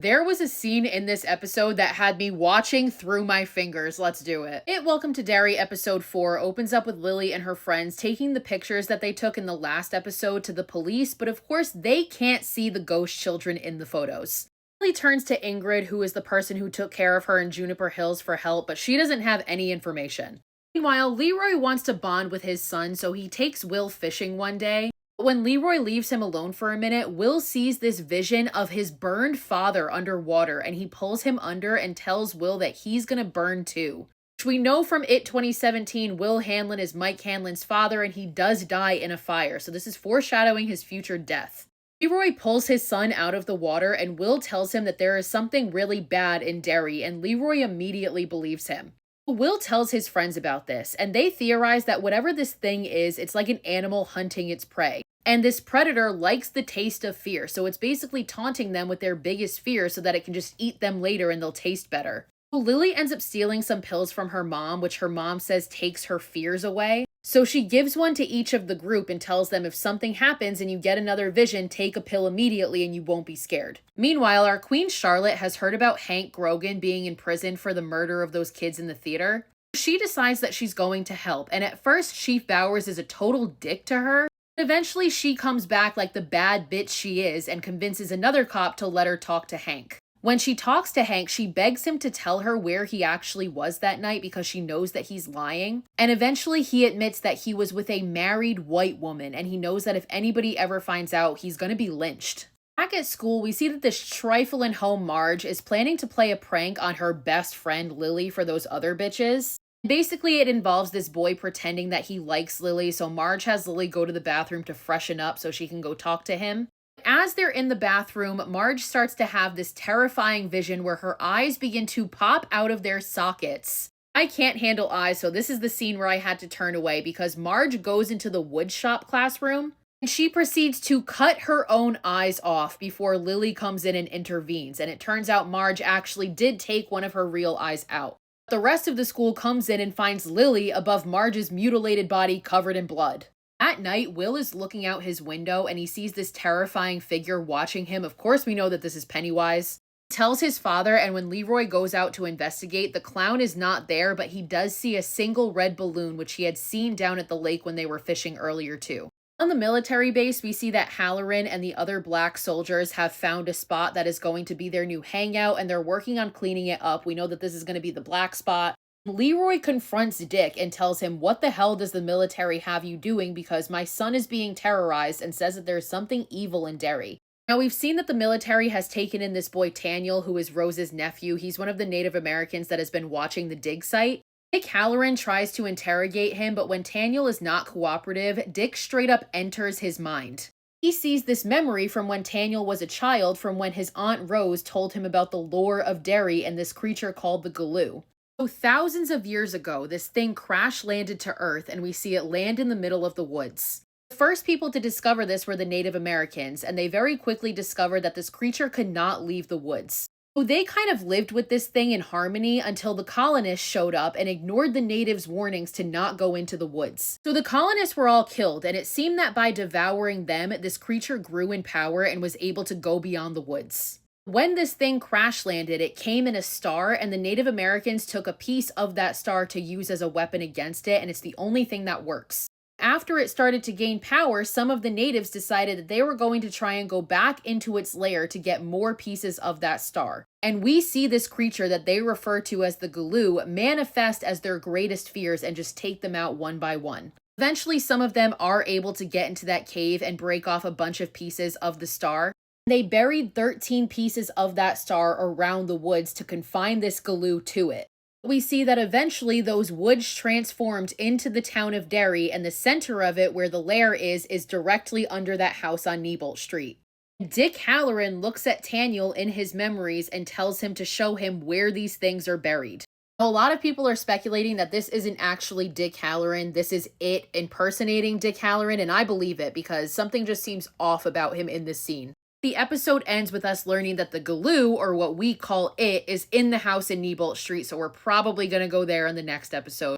There was a scene in this episode that had me watching through my fingers. Let's do it. Welcome to Derry episode 4 opens up with Lily and her friends taking the pictures that they took in the last episode to the police, but of course they can't see the ghost children in the photos. Lily turns to Ingrid, who is the person who took care of her in Juniper Hills, for help, but she doesn't have any information. Meanwhile, Leroy wants to bond with his son, so he takes Will fishing one day. When Leroy leaves him alone for a minute, Will sees this vision of his burned father underwater, and he pulls him under and tells Will that he's gonna burn too. Which we know from It 2017, Will Hanlon is Mike Hanlon's father, and he does die in a fire, so this is foreshadowing his future death. Leroy pulls his son out of the water, and Will tells him that there is something really bad in Derry, and Leroy immediately believes him. Will tells his friends about this, and they theorize that whatever this thing is, it's like an animal hunting its prey. And this predator likes the taste of fear, so it's basically taunting them with their biggest fear so that it can just eat them later and they'll taste better. Lily ends up stealing some pills from her mom, which her mom says takes her fears away. So she gives one to each of the group and tells them if something happens and you get another vision, take a pill immediately and you won't be scared. Meanwhile, our Queen Charlotte has heard about Hank Grogan being in prison for the murder of those kids in the theater. She decides that she's going to help, and at first Chief Bowers is a total dick to her. Eventually, she comes back like the bad bitch she is and convinces another cop to let her talk to Hank. When she talks to Hank, she begs him to tell her where he actually was that night because she knows that he's lying. And eventually, he admits that he was with a married white woman, and he knows that if anybody ever finds out, he's gonna be lynched. Back at school, we see that this trifling home Marge is planning to play a prank on her best friend Lily for those other bitches. Basically, it involves this boy pretending that he likes Lily, so Marge has Lily go to the bathroom to freshen up so she can go talk to him. As they're in the bathroom, Marge starts to have this terrifying vision where her eyes begin to pop out of their sockets. I can't handle eyes, so this is the scene where I had to turn away because Marge goes into the woodshop classroom and she proceeds to cut her own eyes off before Lily comes in and intervenes, and it turns out Marge actually did take one of her real eyes out. The rest of the school comes in and finds Lily above Marge's mutilated body covered in blood. At night, Will is looking out his window and he sees this terrifying figure watching him. Of course, we know that this is Pennywise. He tells his father, and when Leroy goes out to investigate, the clown is not there, but he does see a single red balloon, which he had seen down at the lake when they were fishing earlier too. On the military base, we see that Halloran and the other black soldiers have found a spot that is going to be their new hangout, and they're working on cleaning it up. We know that this is going to be the black spot. Leroy confronts Dick and tells him, "What the hell does the military have you doing? Because my son is being terrorized," and says that there's something evil in Derry. Now, we've seen that the military has taken in this boy Taniel, who is Rose's nephew. He's one of the Native Americans that has been watching the dig site. Dick Halloran tries to interrogate him, but when Taniel is not cooperative, Dick straight up enters his mind. He sees this memory from when Taniel was a child, from when his Aunt Rose told him about the lore of Derry and this creature called the Galoo. So thousands of years ago, this thing crash landed to Earth, and we see it land in the middle of the woods. The first people to discover this were the Native Americans, and they very quickly discovered that this creature could not leave the woods. So they kind of lived with this thing in harmony until the colonists showed up and ignored the natives' warnings to not go into the woods. So the colonists were all killed, and it seemed that by devouring them, this creature grew in power and was able to go beyond the woods. When this thing crash landed, it came in a star, and the Native Americans took a piece of that star to use as a weapon against it, and it's the only thing that works. After it started to gain power, some of the natives decided that they were going to try and go back into its lair to get more pieces of that star. And we see this creature that they refer to as the Galoo manifest as their greatest fears and just take them out one by one. Eventually, some of them are able to get into that cave and break off a bunch of pieces of the star. They buried 13 pieces of that star around the woods to confine this Galoo to it. We see that eventually those woods transformed into the town of Derry, and the center of it, where the lair is directly under that house on Neibolt Street. Dick Halloran looks at Taniel in his memories and tells him to show him where these things are buried. A lot of people are speculating that this isn't actually Dick Halloran, this is it impersonating Dick Halloran, and I believe it because something just seems off about him in this scene. The episode ends with us learning that the Galoo, or what we call it, is in the house in Neibolt Street, so we're probably going to go there in the next episode.